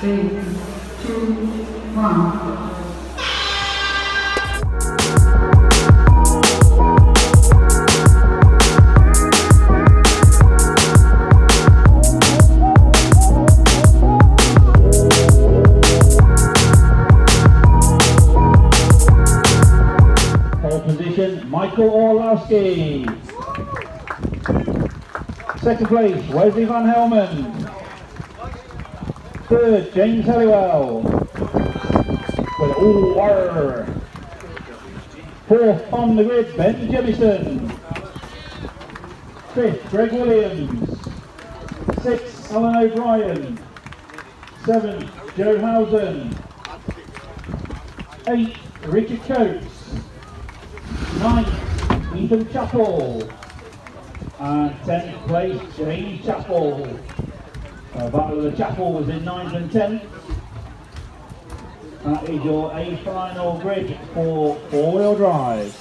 3, 2, 1. Position, Michal Orlowski. Second place, Wesley Van Helmen. Third, James Halliwell. With OOple. Fourth on the grid, Ben Jemison. Fifth, Greg Williams. Sixth, Alan O'Brien. Seventh, Joe Housen. Eighth, Richard Coates. Ninth, Ethan Chappell. And 10th place, James Chappell. Battle of the Chapel was in 9th and 10th. That is your A final grid for four-wheel drive.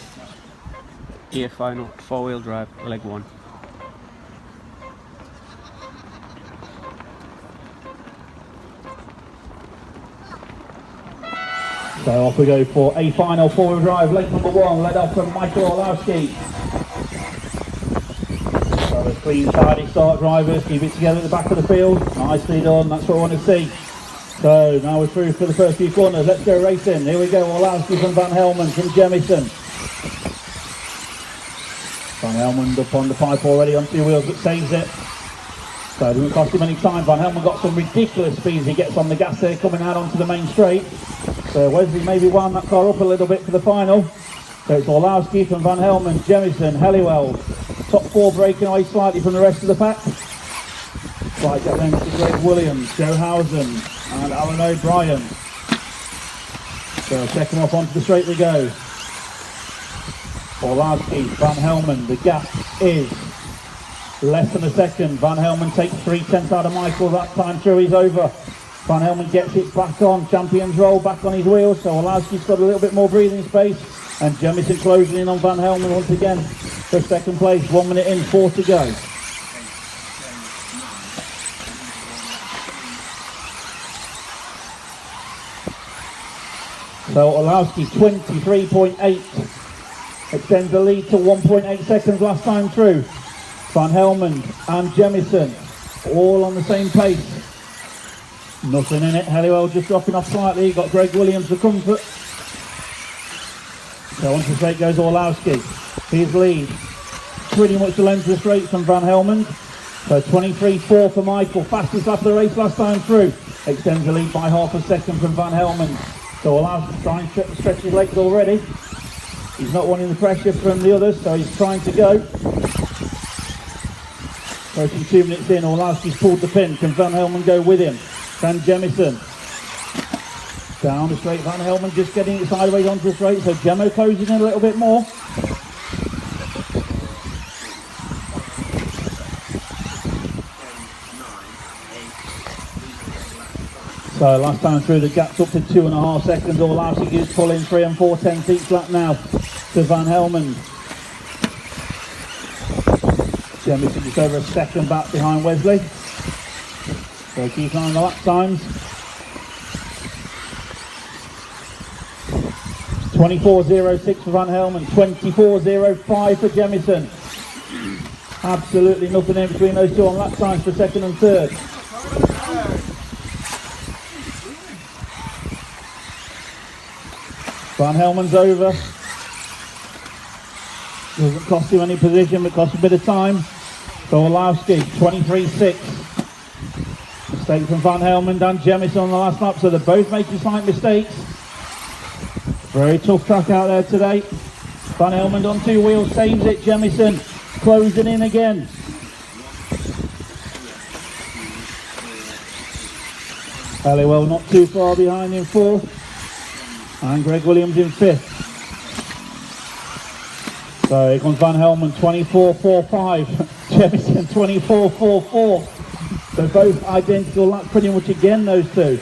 A final, four-wheel drive, leg 1. So off we go for a final four-wheel drive, leg number 1, led off from Michal Orlowski. So a clean, tidy start, drivers, keep it together at the back of the field. Nicely done, that's what I want to see. So now we're through for the first few corners, let's go racing. Here we go, Orlowski from Van Helmen, from Jemison. Van Helmen up on the pipe already on 2 wheels, but saves it. So it doesn't cost him any time. Van Helmen got some ridiculous speeds. He gets on the gas there, coming out onto the main straight. So Wesley maybe wound that car up a little bit for the final. So it's Orlowski from Van Helmen, Jemison, Halliwell. Top 4 breaking away slightly from the rest of the pack. Right up then to Greg Williams, Joe Housen and Alan O'Brien. So second off onto the straight we go. Orlowski, Van Helmen, the gap is less than a second. Van Helmen takes 3/10 out of Michal that time through, he's over. Van Helmen gets it back on, champion's roll back on his wheels, so Orlowski's got a little bit more breathing space. And Jemison closing in on Van Helmen once again for second place, 1 minute in, 4 to go. So Orlowski 23.8, extends the lead to 1.8 seconds last time through. Van Helmen and Jemison all on the same pace. Nothing in it, Halliwell just dropping off slightly, got Greg Williams for comfort. So onto the straight goes Orlowski, his lead, pretty much the length of the straight from Van Helmen. So 23.4 for Michal, fastest lap of the race last time through. Extends the lead by half a second from Van Helmen. So Orlowski trying to stretch his legs already. He's not wanting the pressure from the others, so he's trying to go. Approaching 2 minutes in, Orlowski's pulled the pin. Can Van Helmen go with him? Can Jemison? Down the straight, Van Helmen just getting it sideways onto the straight, so Jemo closing in a little bit more. So last time through, the gap's up to 2.5 seconds. Orlowski is pulling 3 and 4/10 each lap now to Van Helmen. Jemison just over a second back behind Wesley. So keep an eye on the lap times. 24.06 for Van Helmen, 24.05 for Jemison. Absolutely nothing in between those two on lap times for second and third. Van Helmen's over. Doesn't cost him any position, but costs a bit of time. So Orlowski, 23.6. Mistake from Van Helmen and Jemison on the last lap, so they're both making slight mistakes. Very tough track out there today. Van Helmen on 2 wheels, saves it. Jemison closing in again. Halliwell not too far behind in 4th. And Greg Williams in 5th. So here comes Van Helmen, 24.45. Jemison 24.44. They're both identical laps pretty much again, those two.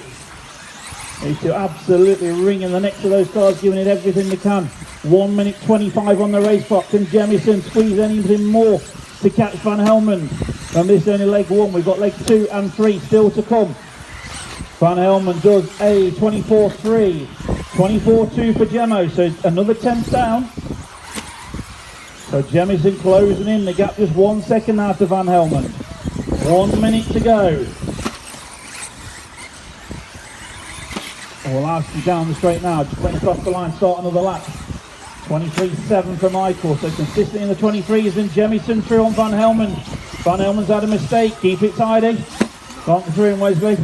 These two absolutely ringing the necks of those cars, giving it everything they can. 1 minute 25 on the race clock, and Jemison squeeze anything more to catch Van Helmen. And this is only leg 1, we've got leg 2 and 3 still to come. Van Helmen does a 24.3, 24.2 for Gemmo, so another 10th down. So Jemison closing in, the gap just 1 second now to Van Helmen. 1 minute to go. Orlowski down the straight now, just went across the line, start another lap. 23.7 for Michal, so consistently in the 23s, and Jemison through on Van Helmen. Van Helmen's had a mistake, keep it tidy. Can't get through him, Wesley.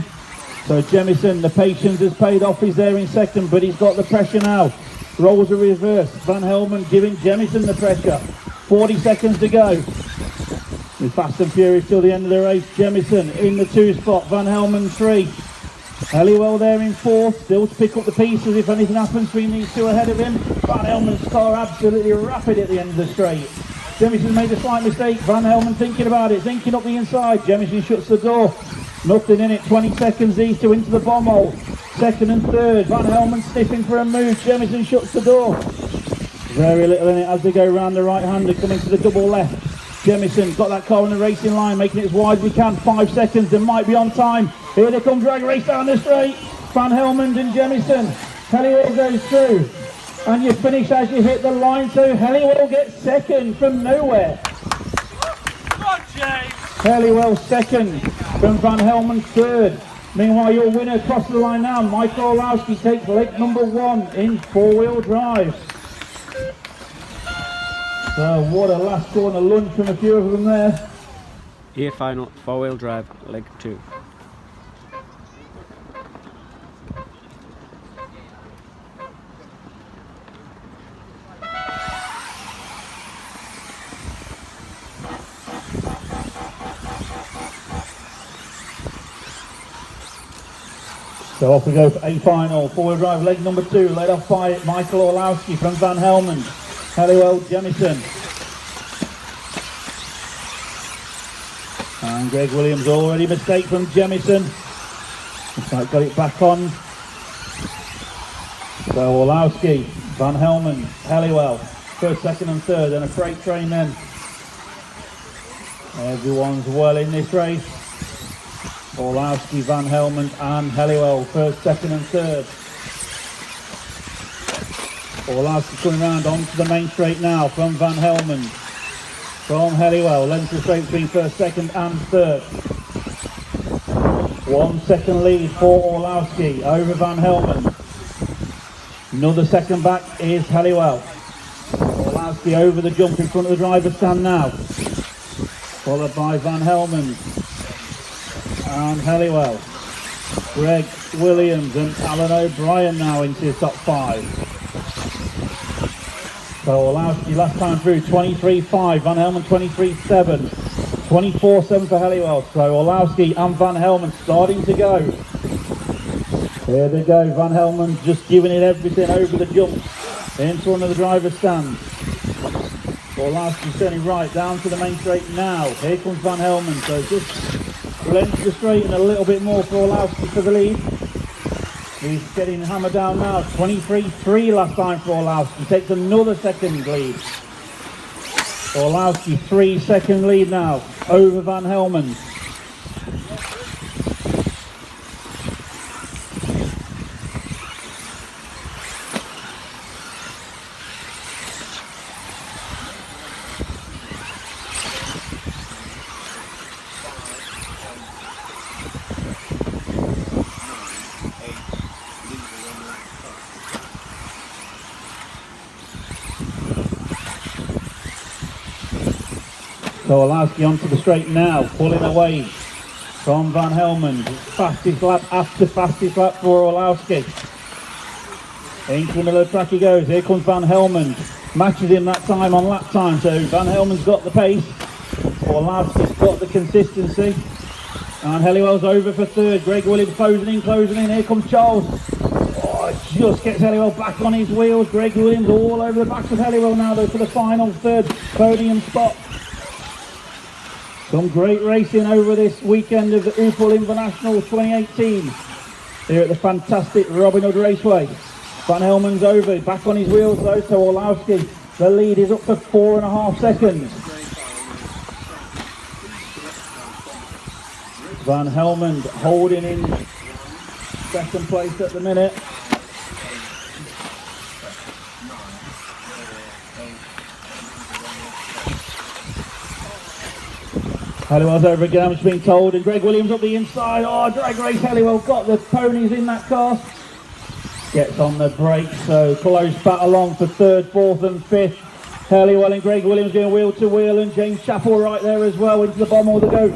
So Jemison, the patience has paid off, he's there in second, but he's got the pressure now. Rolls a reverse, Van Helmen giving Jemison the pressure. 40 seconds to go. With fast and furious till the end of the race. Jemison in the 2 spot, Van Helmen 3. Halliwell there in 4th, still to pick up the pieces if anything happens between these 2 ahead of him. Van Helmen's car absolutely rapid at the end of the straight. Jemison made a slight mistake, Van Helmen thinking about it, thinking up the inside. Jemison shuts the door, nothing in it, 20 seconds these 2 into the bomb hole. 2nd and 3rd, Van Helmen sniffing for a move, Jemison shuts the door. Very little in it as they go round the right hander, coming to the double left. Jemison got that car in the racing line, making it as wide as we can. 5 seconds, they might be on time. Here they come, drag race down the straight. Van Helmen and Jemison. Halliwell goes through. And you finish as you hit the line, so Halliwell gets second from nowhere. Halliwell second from Van Helmen third. Meanwhile, your winner crosses the line now. Michael Orlowski takes leg number 1 in 4-wheel drive. So what a last corner lunge from a few of them there. Here final 4-wheel drive, leg 2. So off we go for a final 4-wheel drive, leg number 2, led off by Michael Orlowski from Van Helmen. Halliwell, Jemison. And Greg Williams, already mistake from Jemison. Looks like got it back on. So Orlowski, Van Helmen, Halliwell, 1st, 2nd and 3rd, and a freight train then. Everyone's well in this race. Orlowski, Van Helmen and Halliwell, 1st, 2nd and 3rd. Orlowski coming round onto the main straight now from Van Helmen. From Halliwell, length of straight between 1st, 2nd and 3rd. 1 second lead for Orlowski over Van Helmen. Another second back is Halliwell. Orlowski over the jump in front of the driver's stand now. Followed by Van Helmen and Halliwell. Greg Williams and Alan O'Brien now into the top 5. So Orlowski last time through 23.5, Van Helmen 23.7, 24.7 for Halliwell. So Orlowski and Van Helmen starting to go. Here they go, Van Helmen just giving it everything over the jump in front of the driver's stand. Orlowski turning right down to the main straight now. Here comes Van Helmen, so just length the straight and a little bit more for Orlowski for the lead. He's getting hammered down now. 23.3 last time for Orlowski. Takes another second lead. Orlowski 3 second lead now over Van Helmen. So Orlowski onto the straight now, pulling away from Van Helmen. Fastest lap after fastest lap for Orlowski. Into the middle of the track he goes. Here comes Van Helmen. Matches him that time on lap time. So Van Helmen's got the pace. Orlowski's got the consistency. And Halliwell's over for 3rd. Greg Williams closing in. Here comes Charles. Oh, just gets Halliwell back on his wheels. Greg Williams all over the back of Halliwell now though for the final 3rd podium spot. Some great racing over this weekend of the oOple Invernational 2018 here at the fantastic Robin Hood Raceway. Van Helmen's over, back on his wheels though, so Orlowski, the lead is up to 4.5 seconds. Van Helmen holding in second place at the minute. Halliwell's over again, it's been told, and Greg Williams up the inside. Oh, drag race, Halliwell got the ponies in that car. Gets on the brakes, so close battle on for third, fourth and fifth. Halliwell and Greg Williams going wheel to wheel, and James Chappell right there as well into the bottom of the go.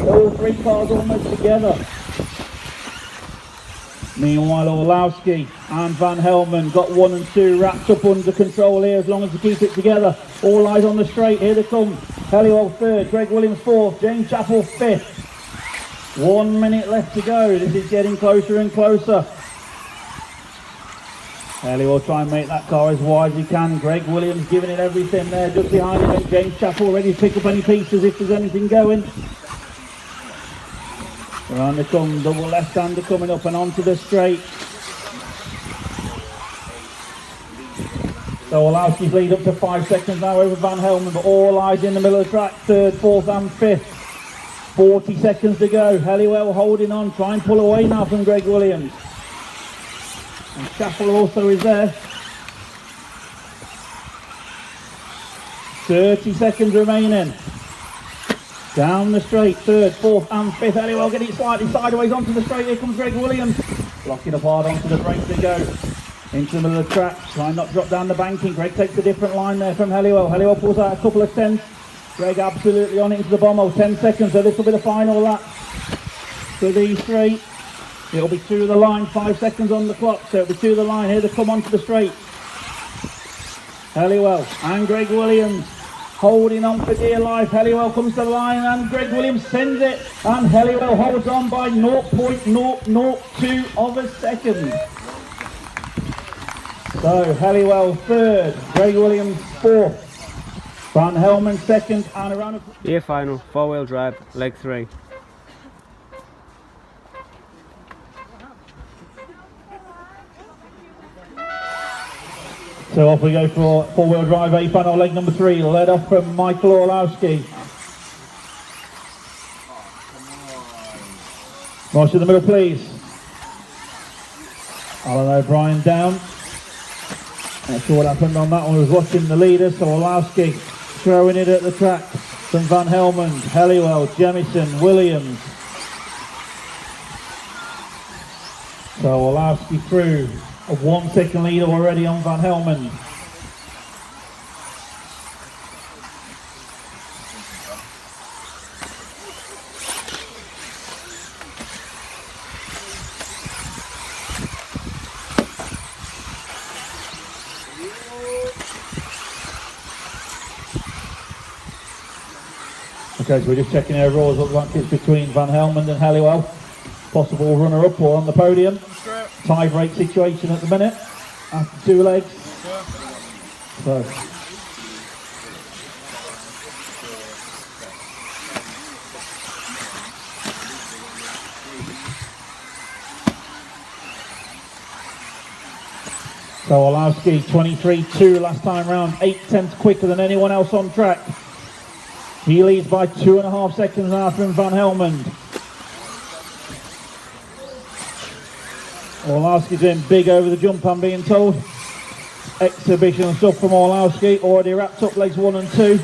All three cars almost together. Meanwhile, Orlowski and Van Helmen got 1 and 2 wrapped up under control here as long as they keep it together. All eyes on the straight, here they come. Halliwell third, Greg Williams fourth, James Chappell fifth. 1 minute left to go, this is getting closer and closer. Halliwell try and make that car as wide as he can. Greg Williams giving it everything there just behind him, and James Chappell ready to pick up any pieces if there's anything going. Around they come, double left-hander coming up and onto the straight. So Orlowski's lead up to 5 seconds now over Van Helmen, but all eyes in the middle of the track, third, fourth and fifth. 40 seconds to go. Halliwell holding on, try and pull away now from Greg Williams. And Chappell also is there. 30 seconds remaining. Down the straight, third, fourth and fifth. Halliwell getting it slightly sideways onto the straight. Here comes Greg Williams. Blocking up hard onto the brake to go. Into the middle of the track. Try and not drop down the banking. Greg takes a different line there from Halliwell. Halliwell pulls out a couple of tenths. Greg absolutely on it into the bomb. 10 seconds, so this will be the final lap for these three. It'll be to the line, 5 seconds on the clock, so it'll be to the line. Here they come onto the straight. Halliwell and Greg Williams holding on for dear life. Halliwell comes to the line and Greg Williams sends it, and Halliwell holds on by 0.002 of a second. So Halliwell third, Greg Williams fourth, Van Helmen second, and around Year final, 4-wheel drive, leg 3. So off we go for 4-wheel drive A final, leg number 3, led off from Michal Orlowski. March to the middle, please. Alan O'Brien down. Not sure what happened on that one. I was watching the leaders, so Orlowski throwing it at the track from Van Helmen, Halliwell, Jemison, Williams. So Orlowski through. A 1 second lead already on Van Helmen. Okay, so we're just checking our rules. Looks like it's between Van Helmen and Halliwell. Possible runner-up or on the podium. Tie break situation at the minute after 2 legs. So Orlowski 23.2 last time round, 8 tenths quicker than anyone else on track. He leads by 2.5 seconds now from Van Helmen. Orlowski's in big over the jump, I'm being told. Exhibition stuff from Orlowski, already wrapped up legs 1 and 2.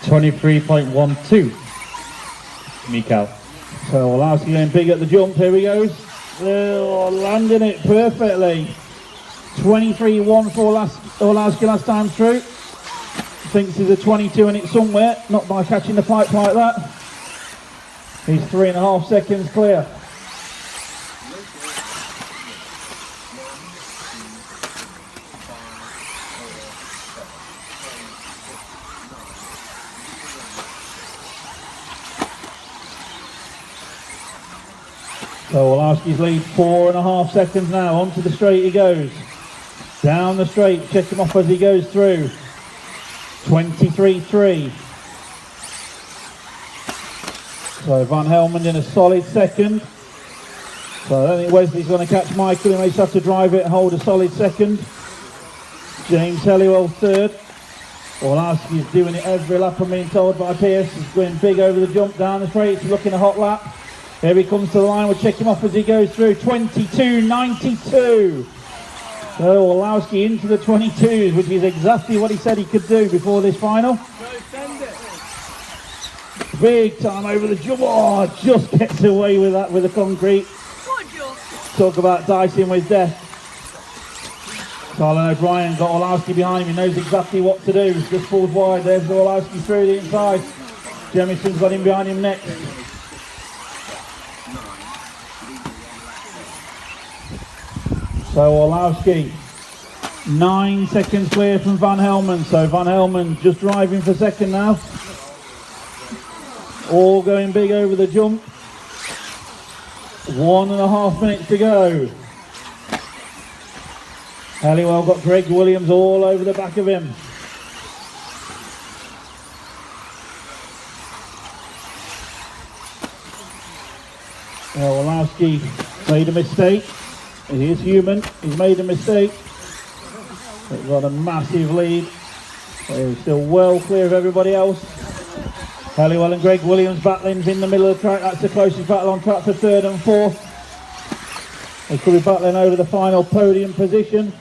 .23.12. Michal. So Orlowski going big at the jump, here he goes. Oh, landing it perfectly. 23.1 for Orlowski last time through. Thinks he's a 22 in it somewhere, not by catching the pipe like that. He's 3.5 seconds clear. So Orlowski's lead 4.5 seconds now. Onto the straight he goes. Down the straight, check him off as he goes through. 23.3. So Van Helmen in a solid second. So I don't think Wesley's going to catch Michael. He may just have to drive it and hold a solid second. James Halliwell third. Orlowski is doing it every lap, I'm being told by Pierce. He's going big over the jump down the straight. He's looking a hot lap. Here he comes to the line. We'll check him off as he goes through. 22.92. So Orlowski into the 22s, which is exactly what he said he could do before this final. Big time over the jump. Oh, just gets away with that with the concrete. Talk about dicing with death. Colin O'Brien got Orlowski behind him. He knows exactly what to do. Just pulls wide. There's Orlowski through the inside. Jemisin's got him behind him next. So Orlowski, 9 seconds clear from Van Helmen. So Van Helmen just driving for second now. All going big over the jump. 1.5 minutes to go. Halliwell got Greg Williams all over the back of him. Orlowski made a mistake. He is human. He's made a mistake. They've got a massive lead. They're still well clear of everybody else. Halliwell and Greg Williams battling in the middle of the track. That's the closest battle on track for third and fourth. They could be battling over the final podium position.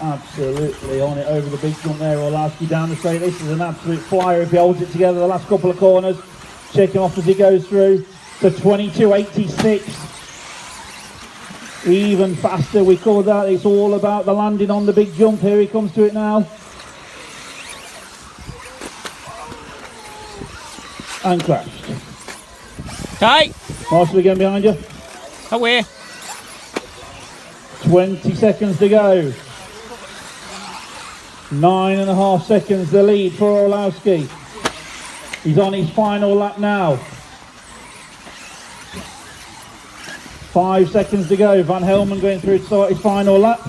Absolutely on it over the big jump there. Orlowski down the straight. This is an absolute flyer if he holds it together the last couple of corners. Check him off as he goes through to 22.86. Even faster, we call that. It's all about the landing on the big jump. Here he comes to it now. And crashed. Tight. Marshall again behind you. Away. 20 seconds to go. 9.5 seconds the lead for Orlowski. He's on his final lap now. 5 seconds to go. Van Helmen going through to start his final lap.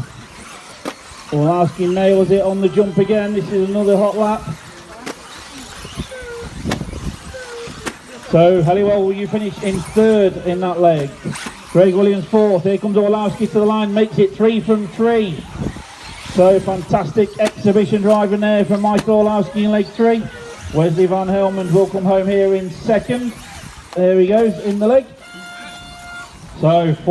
Orlowski nails it on the jump again. This is another hot lap. So Halliwell, will you finish in third in that leg? Greg Williams fourth. Here comes Orlowski to the line, makes it 3 from 3. So fantastic exhibition driving there from Michael Orlowski in leg 3. Wesley Van Helmen will come home here in second. There he goes in the leg. So 4